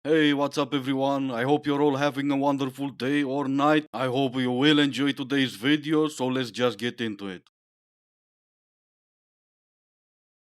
Hey, what's up everyone? I hope you're all having a wonderful day or night. I hope you will enjoy today's video, so let's just get into it.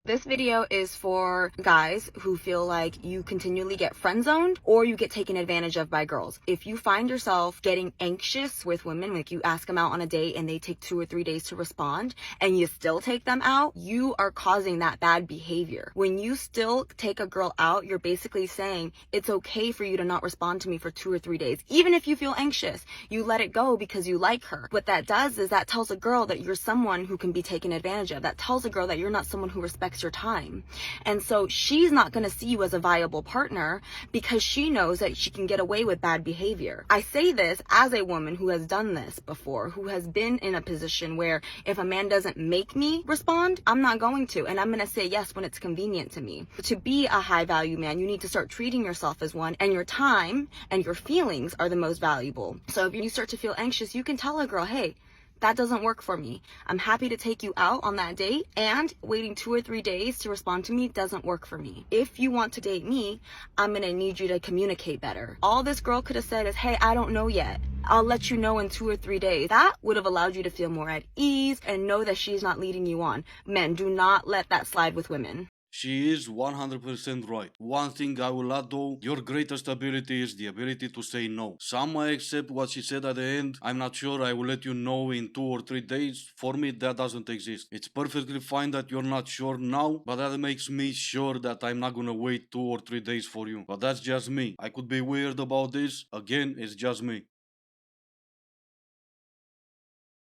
This video is for guys who feel like you continually get friend zoned or you get taken advantage of by girls. If you find yourself getting anxious with women, like you ask them out on a date and they take 2 or 3 days to respond and you still take them out, you are causing that bad behavior. When you still take a girl out, you're basically saying it's okay for you to not respond to me for 2 or 3 days. Even if you feel anxious, you let it go because you like her. What that does is that tells a girl that you're someone who can be taken advantage of. That tells a girl that you're not someone who respects your time. And so she's not going to see you as a viable partner because she knows that she can get away with bad behavior. I say this as a woman who has done this before, who has been in a position where if a man doesn't make me respond, I'm not going to, and I'm going to say yes when it's convenient to me. To be a high value man, you need to start treating yourself as one, and your time and your feelings are the most valuable. So if you start to feel anxious, you can tell a girl, hey, that doesn't work for me. I'm happy to take you out on that date, and waiting 2 or 3 days to respond to me doesn't work for me. If you want to date me, I'm gonna need you to communicate better. All this girl could have said is, hey, I don't know yet. I'll let you know in 2 or 3 days. That would have allowed you to feel more at ease and know that she's not leading you on. Men, do not let that slide with women. She is 100% right. One thing I will add though, your greatest ability is the ability to say no. Some might accept what she said at the end. I'm not sure, I will let you know in 2 or 3 days. For me, that doesn't exist. It's perfectly fine that you're not sure now, but that makes me sure that I'm not gonna wait 2 or 3 days for you. But that's just me. I could be weird about this. Again, it's just me.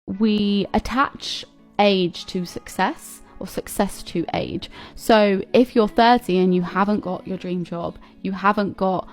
We attach age to success or success to age. So if you're 30 and you haven't got your dream job, you haven't got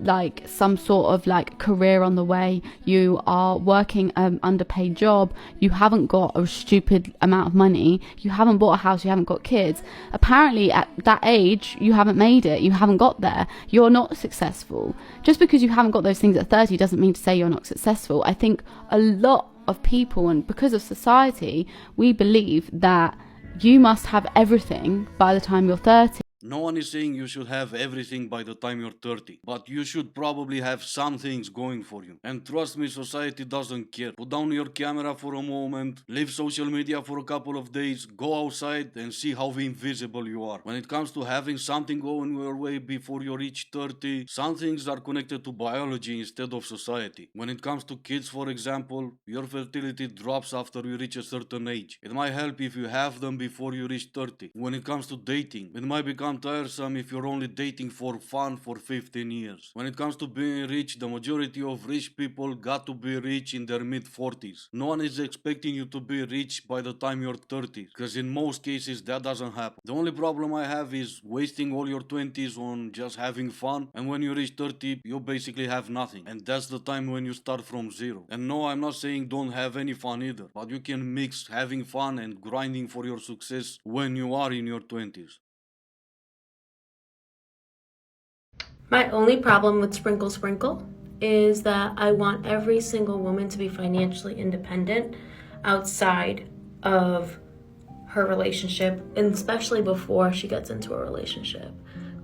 like some sort of like career on the way, you are working an underpaid job, you haven't got a stupid amount of money, you haven't bought a house, you haven't got kids, apparently at that age you haven't made it, you haven't got there, you're not successful. Just because you haven't got those things at 30 doesn't mean to say you're not successful. I think a lot of people, and because of society, we believe that you must have everything by the time you're 30. No one is saying you should have everything by the time you're 30, but you should probably have some things going for you. And trust me, society doesn't care. Put down your camera for a moment, leave social media for a couple of days, go outside and see how invisible you are. When it comes to having something going your way before you reach 30, some things are connected to biology instead of society. When it comes to kids, for example, your fertility drops after you reach a certain age. It might help if you have them before you reach 30. When it comes to dating, it might become tiresome if you're only dating for fun for 15 years. When it comes to being rich, the majority of rich people got to be rich in their mid 40s. No one is expecting you to be rich by the time you're 30, because in most cases that doesn't happen. The only problem I have is wasting all your 20s on just having fun, and when you reach 30, you basically have nothing. And that's the time when you start from zero. And no, I'm not saying don't have any fun either, but you can mix having fun and grinding for your success when you are in your 20s. My only problem with Sprinkle Sprinkle is that I want every single woman to be financially independent outside of her relationship, and especially before she gets into a relationship.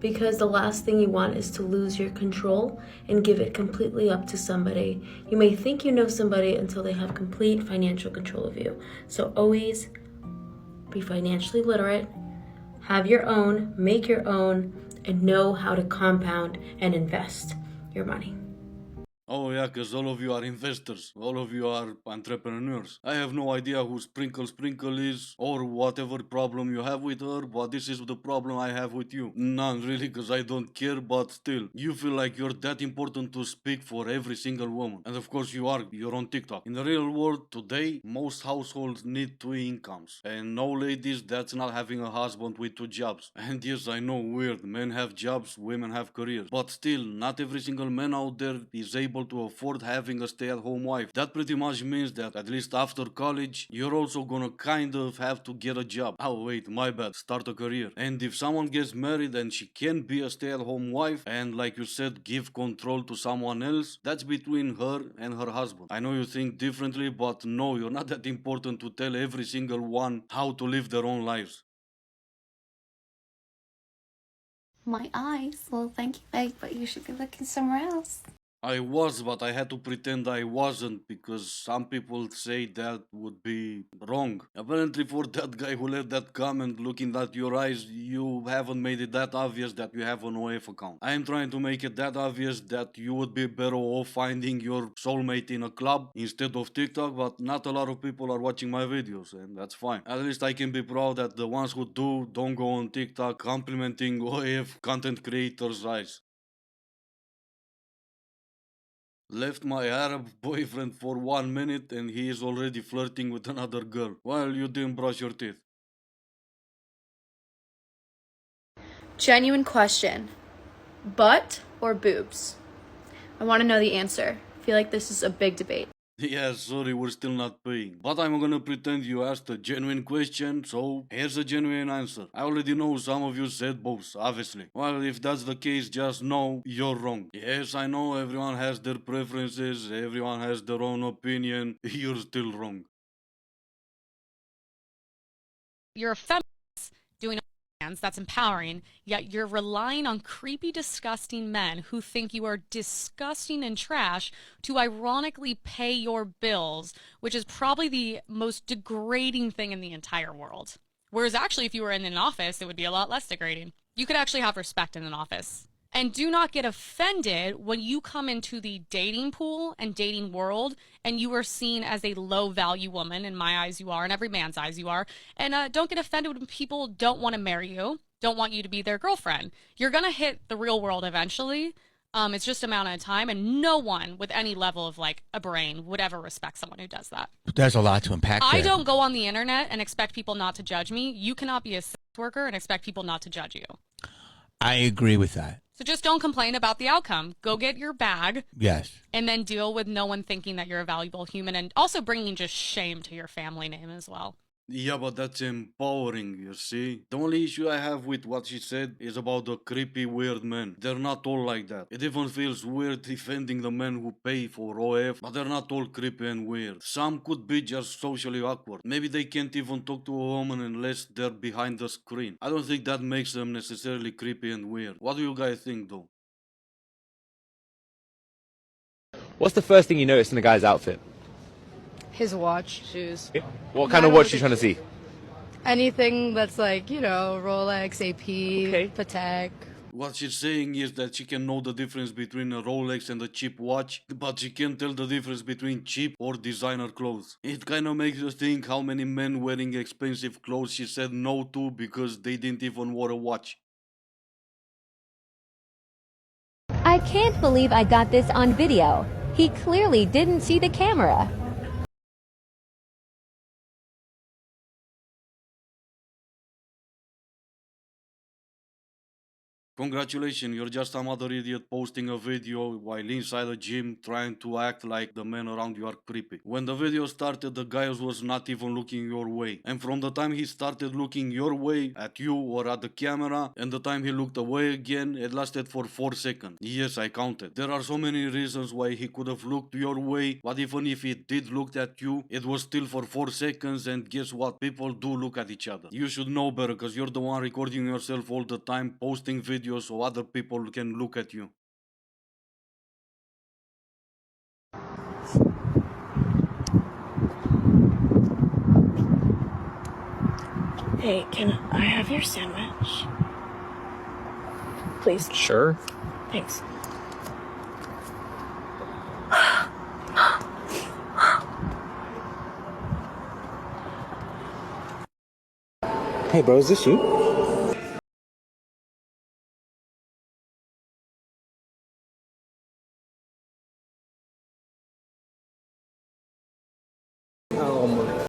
Because the last thing you want is to lose your control and give it completely up to somebody. You may think you know somebody until they have complete financial control of you. So always be financially literate, have your own, make your own, and know how to compound and invest your money. Oh yeah, because all of you are investors, all of you are entrepreneurs. I have no idea who Sprinkle Sprinkle is or whatever problem you have with her, but this is the problem I have with you. None really, because I don't care, but still, you feel like you're that important to speak for every single woman. And of course you are, you're on TikTok. In the real world today, most households need 2 incomes. And no ladies, that's not having a husband with 2 jobs. And yes, I know, weird, men have jobs, women have careers. But still, not every single man out there is able to afford having a stay-at-home wife. That pretty much means that at least after college, you're also gonna kind of have to get a job. Oh wait, my bad, start a career. And if someone gets married and she can be a stay-at-home wife and, like you said, give control to someone else, that's between her and her husband. I know you think differently, but no, you're not that important to tell every single one how to live their own lives. My eyes? Well, thank you, babe, but you should be looking somewhere else. I was, but I had to pretend I wasn't because some people say that would be wrong. Apparently, for that guy who left that comment looking at your eyes, you haven't made it that obvious that you have an OF account. I am trying to make it that obvious that you would be better off finding your soulmate in a club instead of TikTok, but not a lot of people are watching my videos, and that's fine. At least I can be proud that the ones who do don't go on TikTok complimenting OF content creators' eyes. Left my Arab boyfriend for 1 minute and he is already flirting with another girl while you didn't brush your teeth. Genuine question. Butt or boobs? I want to know the answer. I feel like this is a big debate. Yeah, sorry, we're still not paying. But I'm gonna pretend you asked a genuine question, so here's a genuine answer. I already know some of you said both, obviously. Well, if that's the case, just know you're wrong. Yes, I know everyone has their preferences, everyone has their own opinion. You're still wrong. You're a feminist doing OnlyFans, that's empowering, yet you're relying on creepy, disgusting men who think you are disgusting and trash to ironically pay your bills, which is probably the most degrading thing in the entire world. Whereas actually, if you were in an office, it would be a lot less degrading. You could actually have respect in an office. And do not get offended when you come into the dating pool and dating world and you are seen as a low value woman. In my eyes, you are. In every man's eyes, you are. And don't get offended when people don't want to marry you, don't want you to be their girlfriend. You're going to hit the real world eventually. It's just a matter of time. And no one with any level of like a brain would ever respect someone who does that. There's a lot to unpack there. I don't go on the internet and expect people not to judge me. You cannot be a sex worker and expect people not to judge you. I agree with that. So just don't complain about the outcome. Go get your bag. Yes. And then deal with no one thinking that you're a valuable human and also bringing just shame to your family name as well. Yeah, but that's empowering, you see? The only issue I have with what she said is about the creepy, weird men. They're not all like that. It even feels weird defending the men who pay for OF, but they're not all creepy and weird. Some could be just socially awkward. Maybe they can't even talk to a woman unless they're behind the screen. I don't think that makes them necessarily creepy and weird. What do you guys think, though? What's the first thing you notice in a guy's outfit? His watch, shoes. What kind of watch are you trying to see? Anything that's like, you know, Rolex, AP, Okay. Patek. What she's saying is that she can know the difference between a Rolex and a cheap watch, but she can't tell the difference between cheap or designer clothes. It kind of makes you think how many men wearing expensive clothes she said no to because they didn't even wear a watch. I can't believe I got this on video. He clearly didn't see the camera. Congratulations, you're just another idiot posting a video while inside a gym trying to act like the men around you are creepy. When the video started, the guy was not even looking your way. And from the time he started looking your way, at you or at the camera, and the time he looked away again, it lasted for 4 seconds. Yes, I counted. There are so many reasons why he could have looked your way, but even if he did look at you, it was still for 4 seconds, and guess what? People do look at each other. You should know better, because you're the one recording yourself all the time, posting videos so other people can look at you. Hey, can I have your sandwich? Please. Sure. Thanks. Hey, bro, is this you? Oh my